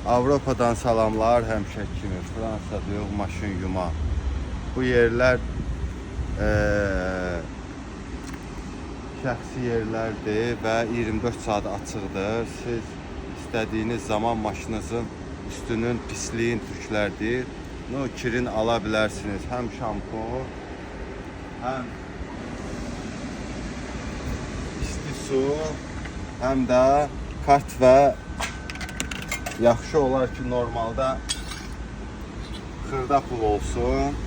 Avropadan salamlar, həmişə kimi Fransadayıq, maşın yuma. Bu yerlər şəxsi yerlərdir və 24 saat açıqdır. Siz istədiyiniz zaman maşınınızın üstünün pisliyin tüklərdir. Kirin ala bilərsiniz. Həm şampun, həm isti su, həm də kart və yaxşı olar ki, normalda xırda pul olsun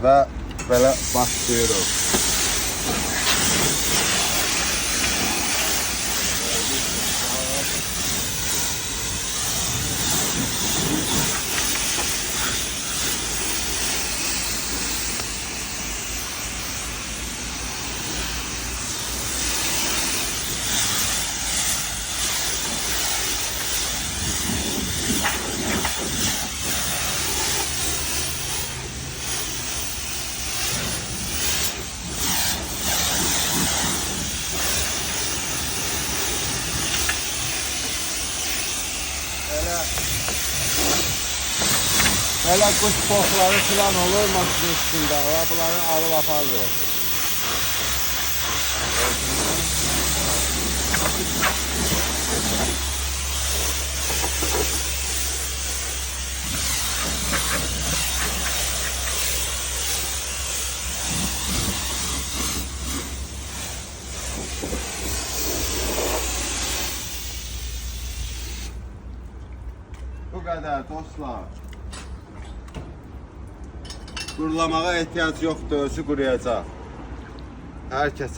və belə başlayırıq. Elə quş fokları falan olur maşının üstündə. Bunları alıb aparırıq. Bu kadar dostlar. Qurulamağa ehtiyac yoxdur, özü quruyacaq. Hər kəsə